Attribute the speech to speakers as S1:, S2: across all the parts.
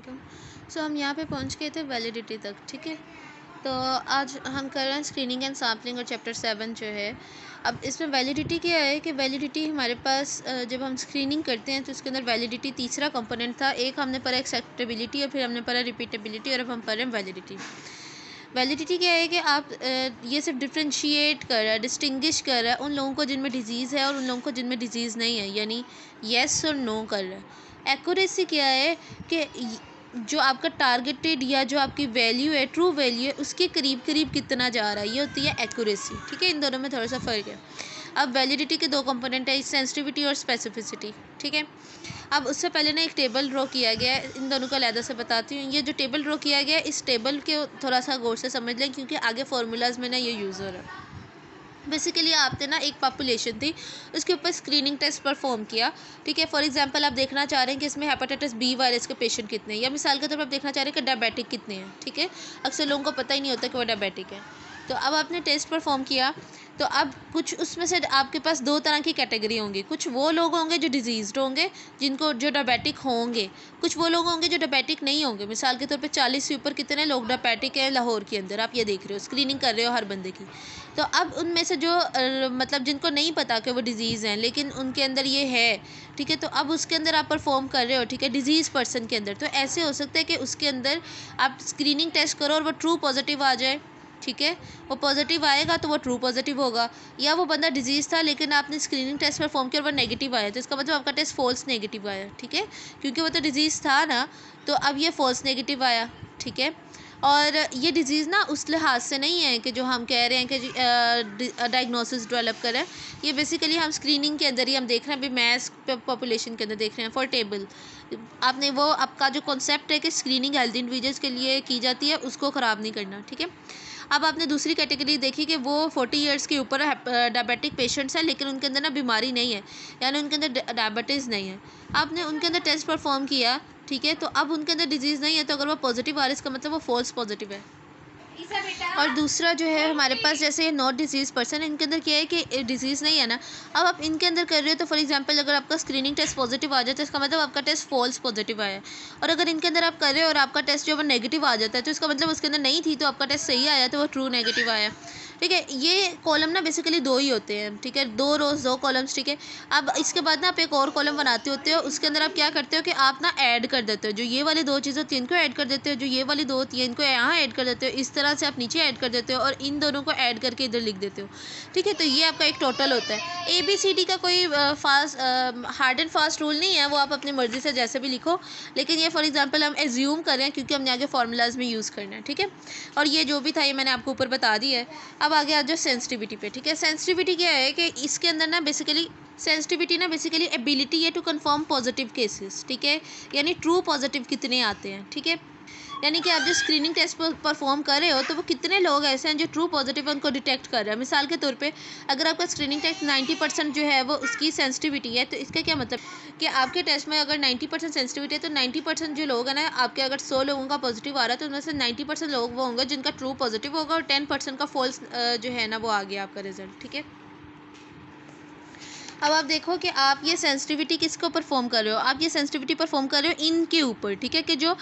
S1: वालेकुम। हम यहाँ पे पहुँच गए थे वैलिडिटी तक, ठीक है। तो आज हम कर रहे हैं स्क्रीनिंग एंड सैम्पलिंग और चैप्टर 7 जो है। अब इसमें वैलिडिटी क्या है कि वैलिडिटी हमारे पास जब हम स्क्रीनिंग करते हैं तो इसके अंदर वैलिडिटी तीसरा कंपोनेंट था। एक हमने पढ़ा एक्सेप्टेबिलिटी और फिर हमने पढ़ा रिपीटेबिलिटी और अब हम पढ़ रहे हैं वैलिडिटी। वैलिडिटी क्या है कि आप ये सिर्फ डिफ्रेंशिएट कर रहा है, डिस्टिंग्विश कर रहा है उन लोगों को जिनमें डिजीज़ है और उन लोगों को जिनमें डिजीज़ नहीं है, यानी येस और नो कर रहा है। एक्यूरेसी क्या है कि जो आपका टारगेटेड या जो आपकी वैल्यू है, ट्रू वैल्यू है, उसके करीब करीब कितना जा रहा है, ये होती है एक्यूरेसी, ठीक है। इन दोनों में थोड़ा सा फ़र्क है। अब वैलिडिटी के दो कंपोनेंट है, सेंसिटिविटी और स्पेसिफिसिटी, ठीक है। अब उससे पहले ना एक टेबल ड्रॉ किया गया है, इन दोनों को अलग से बताती हूँ। ये जो टेबल ड्रॉ किया गया है, इस टेबल के थोड़ा सा गौर से समझ लें क्योंकि आगे फार्मूलाज में ना ये यूज़ हो रहा है। बेसिकली आपने ना एक पॉपुलेशन थी, उसके ऊपर स्क्रीनिंग टेस्ट परफॉर्म किया, ठीक है। फॉर एग्जांपल आप देखना चाह रहे हैं कि इसमें हेपेटाइटिस बी वायरस के पेशेंट कितने हैं, या मिसाल के तौर पर आप देखना चाह रहे हैं कि डायबिटिक कितने हैं, ठीक है। अक्सर लोगों को पता ही नहीं होता कि वो डायबिटिक है। तो अब आपने टेस्ट परफॉर्म किया, तो अब कुछ उसमें से आपके पास दो तरह की कैटेगरी होंगी। कुछ वो लोग होंगे जो डिजीज़्ड होंगे, जिनको जो डायबिटिक होंगे। कुछ वो लोग होंगे जो डायबिटिक नहीं होंगे। मिसाल के तौर पे 40 से ऊपर कितने लोग डायबिटिक हैं लाहौर के अंदर, आप ये देख रहे हो, स्क्रीनिंग कर रहे हो हर बंदे की। तो अब उनमें से जो मतलब जिनको नहीं पता कि वो डिज़ीज़ हैं लेकिन उनके अंदर ये है, ठीक है, तो अब उसके अंदर आप परफॉर्म कर रहे हो, ठीक है, डिज़ीज़ पर्सन के अंदर। तो ऐसे हो सकता है कि उसके अंदर आप स्क्रीनिंग टेस्ट करो और वो ट्रू पॉजिटिव आ जाए, ठीक है। वो पॉजिटिव आएगा तो वो ट्रू पॉजिटिव होगा। या वो बंदा डिजीज़ था लेकिन आपने स्क्रीनिंग टेस्ट परफॉर्म किया और वो नेगेटिव आया, तो इसका मतलब आपका टेस्ट फॉल्स नेगेटिव आया, ठीक है, क्योंकि वो तो डिजीज़ था ना। तो अब ये फॉल्स नेगेटिव आया, ठीक है। और ये डिज़ीज़ ना उस लिहाज से नहीं है कि जो हम कह रहे हैं कि डायग्नोसिस डेवलप करें। ये बेसिकली हम स्क्रीनिंग के अंदर ही हम देख रहे हैं, अभी मैस पॉपुलेशन के अंदर देख रहे हैं फॉर टेबल। आपने वो आपका जो कॉन्सेप्ट है कि स्क्रीनिंग हेल्थ इंडिविजुअल्स के लिए की जाती है, उसको ख़राब नहीं करना, ठीक है। अब आपने दूसरी कैटेगरी देखी कि वो 40 ईयर्स के ऊपर डायबिटिक पेशेंट्स हैं लेकिन उनके अंदर ना बीमारी नहीं है, यानी उनके अंदर डायबिटीज़ नहीं है। आपने उनके अंदर टेस्ट परफॉर्म किया, ठीक है, तो अब उनके अंदर डिजीज़ नहीं है, तो अगर वो पॉजिटिव आ रहा है इसका मतलब वो फॉल्स पॉजिटिव है। और दूसरा जो है हमारे पास जैसे नॉट डिजीज़ पर्सन, इनके अंदर क्या है कि डिजीज़ नहीं है ना। अब आप इनके अंदर कर रहे हो तो फॉर एग्जांपल अगर आपका स्क्रीनिंग टेस्ट पॉजिटिव आ जाए तो इसका मतलब आपका टेस्ट फॉल्स पॉजिटिव आया है। और अगर इनके अंदर आप कर रहे हो और आपका टेस्ट जो वो नेगेटिव आ जाता है तो इसका मतलब उसके अंदर नहीं थी, तो आपका टेस्ट सही आया तो वो ट्रू नेगेटिव आया, ठीक है। ये कॉलम ना बेसिकली दो ही होते हैं, ठीक है, दो रोज़ दो कॉलम्स, ठीक है। अब इसके बाद ना आप एक और कॉलम बनाते होते हो, उसके अंदर आप क्या करते हो कि आप ना ऐड कर देते हो, जो ये वाली दो चीज़ें होती हैं इनको ऐड कर देते हो, जो ये वाली दो होती है इनको यहाँ ऐड कर देते हो, इस तरह से आप नीचे ऐड कर देते हो और इन दोनों को ऐड करके इधर लिख देते हो, ठीक है। तो ये आपका एक टोटल होता है। ABCD का कोई हार्ड एंड फास्ट रूल नहीं है, वो आप अपनी मर्ज़ी से जैसे भी लिखो, लेकिन ये फॉर एग्जांपल हम एज्यूम कर रहे हैं क्योंकि हमने आगे फार्मूलाज में यूज़ करना है, ठीक है। और ये जो भी था ये मैंने आपको ऊपर बता दी है। अब आगे आ जाओ सेंसिटिविटी पे, ठीक है। सेंसिटिविटी क्या है कि इसके अंदर ना बेसिकली सेंसिटिविटी ना बेसिकली एबिलिटी है टू कंफर्म पॉजिटिव केसेस, ठीक है, यानी ट्रू पॉजिटिव कितने आते हैं, ठीक है। यानी कि आप जो स्क्रीनिंग टेस्ट परफॉर्म कर रहे हो तो वो कितने लोग ऐसे हैं जो ट्रू पॉजिटिव है उनको डिटेक्ट कर रहे हैं। मिसाल के तौर पे अगर आपका स्क्रीनिंग टेस्ट 90% जो है वो उसकी सेंसिटिविटी है, तो इसका क्या मतलब कि आपके टेस्ट में अगर 90% सेंसिटिविटी है तो 90% जो लोग हैं ना, आपके अगर 100 लोगों का पॉजिटिव आ रहा है तो उनमें से 90% लोग वो होंगे जिनका ट्रू पॉजिटिव होगा और 10% का फॉल्स जो है ना वो आ गया आपका रिजल्ट, ठीक है। अब आप देखो कि आप ये सेंसिटिविटी किसको परफॉर्म कर रहे हो, आप ये सेंसिटिविटी परफॉर्म कर रहे हो इनके ऊपर, ठीक है, कि जो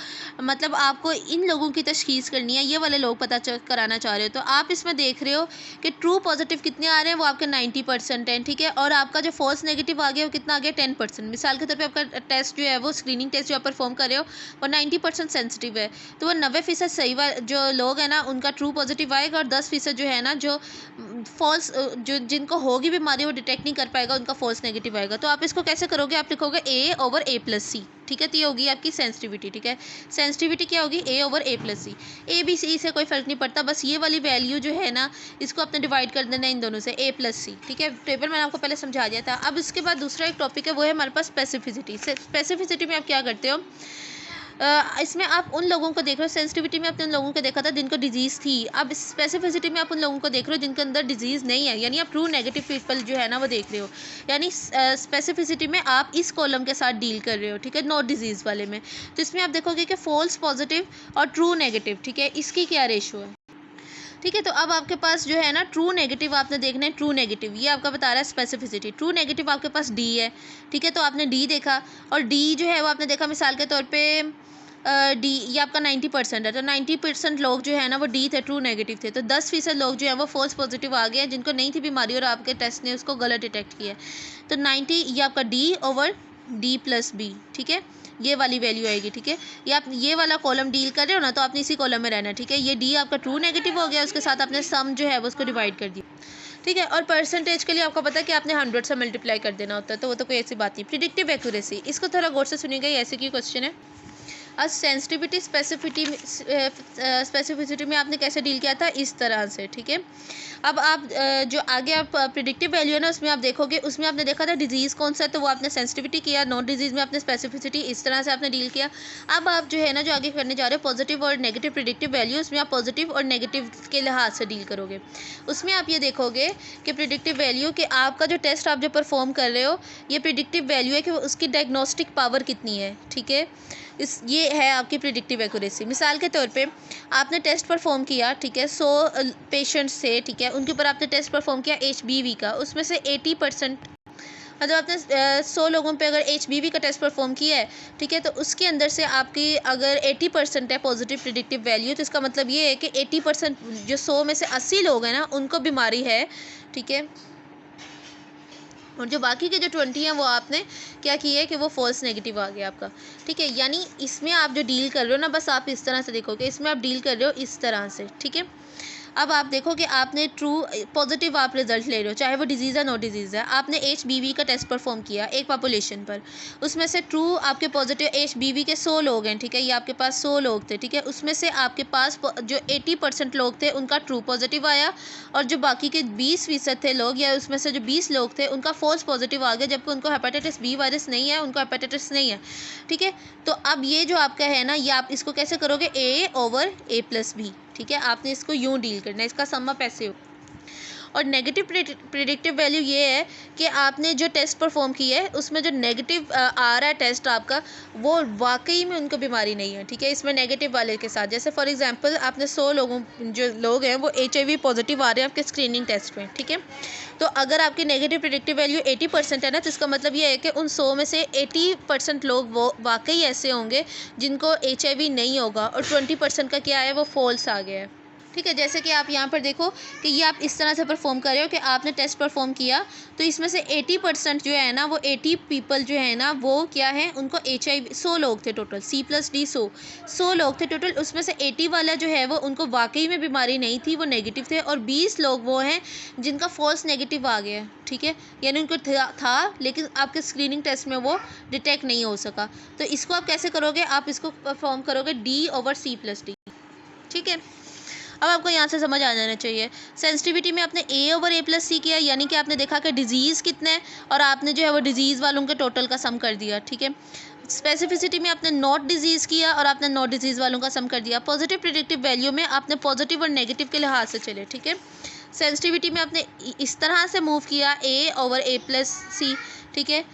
S1: मतलब आपको इन लोगों की तशखीस करनी है, ये वाले लोग पता कराना चाह रहे हो। तो आप इसमें देख रहे हो कि ट्रू पॉजिटिव कितने आ रहे हैं, वो आपके 90% हैं, ठीक है। और आपका जो फॉल्स नेगेटिव आ गया वो कितना आ गया, 10%। मिसाल के तौर पर आपका टेस्ट जो है वो स्क्रीनिंग टेस्ट जो आप परफॉर्म कर रहे हो वो 90% सेंसिटिव है, तो वो 90% सही जो लोग हैं ना उनका ट्रू पॉजिटिव आएगा और 10% जो है ना जो फॉल्स जो जिनको होगी बीमारी वो डिटेक्ट नहीं कर पाएगा, उनका फॉल्स नेगेटिव आएगा। तो आप इसको कैसे करोगे, आप लिखोगे A/A+C, ठीक है। तो ये होगी आपकी सेंसिटिविटी, ठीक है। सेंसिटिविटी क्या होगी, A/A+C। ABC से कोई फ़र्क नहीं पड़ता, बस ये वाली वैल्यू जो है ना इसको आपने डिवाइड कर देना इन दोनों से, A+C, ठीक है। टेबल मैंने आपको पहले समझा दिया था। अब इसके बाद दूसरा एक टॉपिक है वो है हमारे पास स्पेसिफिसिटी। स्पेसिफिसिटी में आप क्या करते हो, इसमें आप उन लोगों को देख रहे हो, सेंसिटिविटी में आपने उन लोगों को देखा था जिनको डिजीज़ थी। अब स्पेसिफिसिटी में आप उन लोगों को देख रहे हो जिनके अंदर डिजीज़ नहीं है, यानी आप ट्रू नेगेटिव पीपल जो है ना वो देख रहे हो। यानी स्पेसिफिसिटी में आप इस कॉलम के साथ डील कर रहे हो, ठीक है, नॉट डिजीज़ वाले में। तो इसमें आप देखोगे कि फॉल्स पॉजिटिव और ट्रू नेगेटिव, ठीक है, इसकी क्या रेशो है, ठीक है। तो अब आपके पास जो है ना ट्रू नेगेटिव आपने देखना है, ट्रू नेगेटिव ये आपका बता रहा है स्पेसिफिसिटी। ट्रू नेगेटिव आपके पास D है, ठीक है, तो आपने D देखा और D जो है वो आपने देखा मिसाल के तौर पे डी, ये आपका 90% है, तो 90% लोग जो है ना वो डी थे, ट्रू नेगेटिव थे। तो 10% लोग जो है वो फॉल्स पॉजिटिव आ गए हैं, जिनको नहीं थी बीमारी और आपके टेस्ट ने उसको गलत डिटेक्ट किया है। तो 90 ये आपका D over D plus B, ठीक है, ये वाली वैल्यू आएगी। ठीक है, ये आप ये वाला कॉलम डील कर रहे हो ना, तो आपने इसी कॉलम में रहना है। ठीक है, ये डी आपका ट्रू नेगेटिव हो गया, उसके साथ आपने सम जो है वो उसको डिवाइड कर दिया। ठीक है, और परसेंटेज के लिए आपको पता है कि आपने 100 से मल्टीप्लाई कर देना होता है, तो वो तो कोई ऐसी बात नहीं। प्रिडिक्टिव एक्यूरेसी, इसको थोड़ा गौर से सुनिएगा, ये ऐसे की क्वेश्चन है। आज सेंसिटिविटी स्पेसिफिसिटी में आपने कैसे डील किया था, इस तरह से। ठीक है, अब आप जो आगे आप प्रिडिक्टिव वैल्यू है ना, उसमें आप देखोगे, उसमें आपने देखा था डिजीज़ कौन सा है, तो वो आपने सेंसिटिविटी किया। नॉन डिजीज़ में आपने स्पेसिफिसिटी, इस तरह से आपने डील किया। अब आप जो है ना, जो आगे करने जा रहे हो पॉजिटिव और नेगेटिव प्रिडिक्टिव वैल्यू, उसमें आप पॉजिटिव और नेगेटिव के लिहाज से डील करोगे। उसमें आप ये देखोगे कि प्रिडिक्टिव वैल्यू कि आपका जो टेस्ट आप जो परफॉर्म कर रहे हो, ये प्रिडिक्टिव वैल्यू है कि उसकी डायग्नोस्टिक पावर कितनी है। ठीक है, ये है आपकी प्रिडिक्टिव एक्यूरेसी। मिसाल के तौर पे आपने टेस्ट परफॉर्म किया, ठीक है, 100 पेशेंट्स थे, ठीक है, उनके ऊपर आपने टेस्ट परफॉर्म किया HBV का, उसमें से 80%, मतलब आपने 100 लोगों पे अगर HBV का टेस्ट परफॉर्म किया है, ठीक है, तो उसके अंदर से आपकी अगर 80% है पॉजिटिव प्रिडिक्टिव वैल्यू, तो इसका मतलब ये है कि 80% जो 100 में से 80 लोग हैं ना, उनको बीमारी है। ठीक है, और जो बाकी के जो 20 हैं वो आपने क्या किया है कि वो फॉल्स नेगेटिव आ गया आपका। ठीक है, यानी इसमें आप जो डील कर रहे हो ना, बस आप इस तरह से देखोगे, इसमें आप डील कर रहे हो इस तरह से। ठीक है, अब आप देखो कि आपने ट्रू पॉजिटिव आप रिजल्ट ले रहे हो, चाहे वो डिजीज़ है नो डिजीज़ है। आपने HBV का टेस्ट परफॉर्म किया एक पॉपुलेशन पर, उसमें से ट्रू आपके पॉजिटिव HBV के 100 लोग हैं। ठीक है, ये आपके पास 100 लोग थे। ठीक है, उसमें से आपके पास जो 80% लोग थे उनका ट्रू पॉजिटिव आया, और जो बाकी के 20% थे लोग, या उसमें से जो 20 लोग थे उनका फॉल्स पॉजिटिव आ गया, जबकि उनको हेपेटाइटिस B वायरस नहीं है, उनको हेपेटाइटिस नहीं है। ठीक है, तो अब ये जो आपका है ना, ये आप इसको कैसे करोगे, A/A+B। ठीक है, आपने इसको यूँ डील करना है, इसका सम अप ऐसे हो। और नेगेटिव प्रिडिक्टिव वैल्यू ये है कि आपने जो टेस्ट परफॉर्म किया है उसमें जो नेगेटिव आ रहा है टेस्ट आपका, वो वाकई में उनको बीमारी नहीं है। ठीक है, इसमें नेगेटिव वाले के साथ, जैसे फॉर एग्जांपल आपने 100 लोगों जो लोग हैं वो HIV पॉजिटिव आ रहे हैं आपके स्क्रीनिंग टेस्ट में। ठीक है, तो अगर आपकी नेगेटिव प्रिडिक्टिव वैल्यू 80% है ना, तो इसका मतलब ये है कि उन 100 में से 80% लोग वो वाकई ऐसे होंगे जिनको HIV नहीं होगा, और 20% का क्या है, वो फॉल्स आ गया है। ठीक है, जैसे कि आप यहाँ पर देखो कि ये आप इस तरह से परफॉर्म कर रहे हो कि आपने टेस्ट परफॉर्म किया, तो इसमें से 80% जो है ना, वो 80 पीपल जो है ना, वो क्या है, उनको HIV 100 लोग थे टोटल, C+D 100 लोग थे टोटल, उसमें से 80 वाला जो है वो उनको वाकई में बीमारी नहीं थी, वो नेगेटिव थे, और 20 लोग वो हैं जिनका फॉल्स नेगेटिव आ गया। ठीक है, यानी उनको था लेकिन आपके स्क्रीनिंग टेस्ट में वो डिटेक्ट नहीं हो सका। तो इसको आप कैसे करोगे, आप इसको परफॉर्म करोगे D/C+D। ठीक है, अब आपको यहाँ से समझ आ जाना चाहिए। सेंसिटिविटी में आपने A/A+C किया, यानी कि आपने देखा कि डिजीज़ कितने हैं, और आपने जो है वो डिजीज़ वालों के टोटल का सम कर दिया। ठीक है, स्पेसिफिसिटी में आपने नॉट डिजीज़ किया और आपने नॉट डिजीज़ वालों का सम कर दिया। पॉजिटिव प्रिडिक्टिव वैल्यू में आपने पॉजिटिव और नेगेटिव के लिहाज से चले। ठीक है, सेंसिटिविटी में आपने इस तरह से मूव किया A/A+C। ठीक है,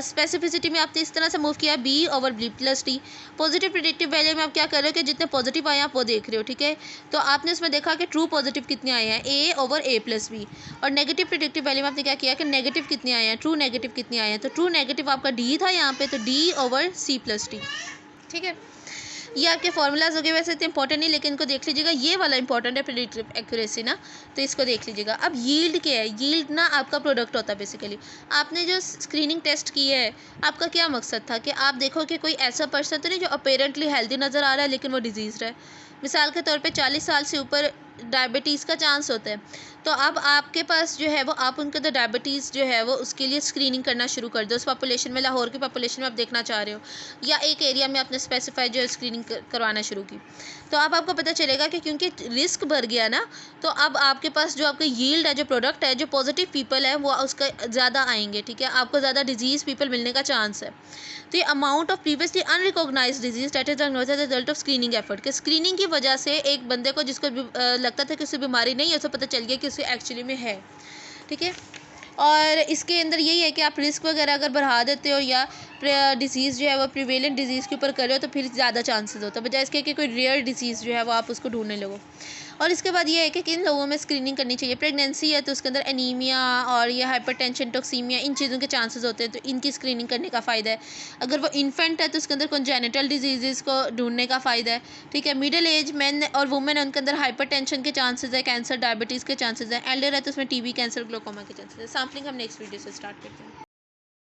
S1: स्पेसिफिसिटी में आपने इस तरह से मूव किया B/B+D। पॉजिटिव प्रिडिक्टिव वैल्यू में आप क्या कर रहे हो कि जितने पॉजिटिव आए आप वो देख रहे हो। ठीक है, तो आपने उसमें देखा कि ट्रू पॉजिटिव कितने आए हैं, A/A+B। और नेगेटिव प्रिडिक्टिव वैल्यू में आपने क्या किया कि नेगेटिव कितने आए हैं, ट्रू नेगेटिव कितने आए हैं, तो ट्रू नेगेटिव आपका D था यहाँ पे, तो D/C+D। ठीक है, ये आपके फॉर्मूलाज हो गए, वैसे इतने इंपॉर्टेंट नहीं, लेकिन इनको देख लीजिएगा, ये वाला इंपॉर्टेंट है प्रिडिक्टिव एक्यूरेसी ना, तो इसको देख लीजिएगा। अब यील्ड क्या है, यील्ड ना आपका प्रोडक्ट होता है बेसिकली। आपने जो स्क्रीनिंग टेस्ट किया है, आपका क्या मकसद था कि आप देखो कि कोई ऐसा पर्सन तो नहीं जो अपेरेंटली हेल्दी नज़र आ रहा है लेकिन वो डिजीज़ है। मिसाल के तौर पे 40 साल से ऊपर डायबिटीज़ का चांस होता है, तो अब आपके पास जो है वो आप उनके अंदर डायबिटीज़ जो है वो उसके लिए स्क्रीनिंग करना शुरू कर दो। उस पॉपुलेशन में, लाहौर की पॉपुलेशन में आप देखना चाह रहे हो, या एक एरिया में आपने स्पेसिफाई जो है स्क्रीनिंग करवाना शुरू की, तो अब आपको पता चलेगा कि क्योंकि रिस्क बढ़ गया ना, तो अब आपके पास जो आपका यील्ड है, जो प्रोडक्ट है, जो पॉजिटिव पीपल है वो उसका ज़्यादा आएंगे। ठीक है, आपको ज़्यादा डिजीज़ पीपल मिलने का चांस है। तो ये amount of previously unrecognised disease that is result of screening effort, कि स्क्रीनिंग की वजह से एक बंदे को जिसको लगता था कि उसे बीमारी नहीं है, उसे पता चल गया कि उसे एक्चुअली में है। ठीक है, और इसके अंदर यही है कि आप रिस्क वगैरह अगर बढ़ा देते हो या डिसीज़ जो है वो प्रिवेलेंट डिजीज़ के ऊपर कर रहे हो तो फिर ज़्यादा चांसेस होता है, बजाय इसके कि कोई रेयर डिसीज़ जो है वो आप उसको ढूंढने लगो। और इसके बाद ये है कि किन लोगों में स्क्रीनिंग करनी चाहिए। प्रेगनेंसी है तो उसके अंदर एनीमिया और ये हाइपरटेंशन, टॉक्सीमिया, इन चीज़ों के चांसेस होते हैं, तो इनकी स्क्रीनिंग करने का फ़ायदा है। अगर वो इन्फेंट है तो उसके अंदर कॉन्जेनिटल डिजीज़ को ढूंढने का फ़ायदा है, ठीक है। मिडिल एज मैन और वुमेन है, उनके अंदर हाइपरटेंशन के चांसेस है, कैंसर, डायबिटीज़ के चांसेस हैं। एल्डर है तो उसमें टीबी, कैंसर, ग्लोकोमा के चांसेस है। सैम्पलिंग हम नेक्स्ट वीडियो से स्टार्ट करते हैं।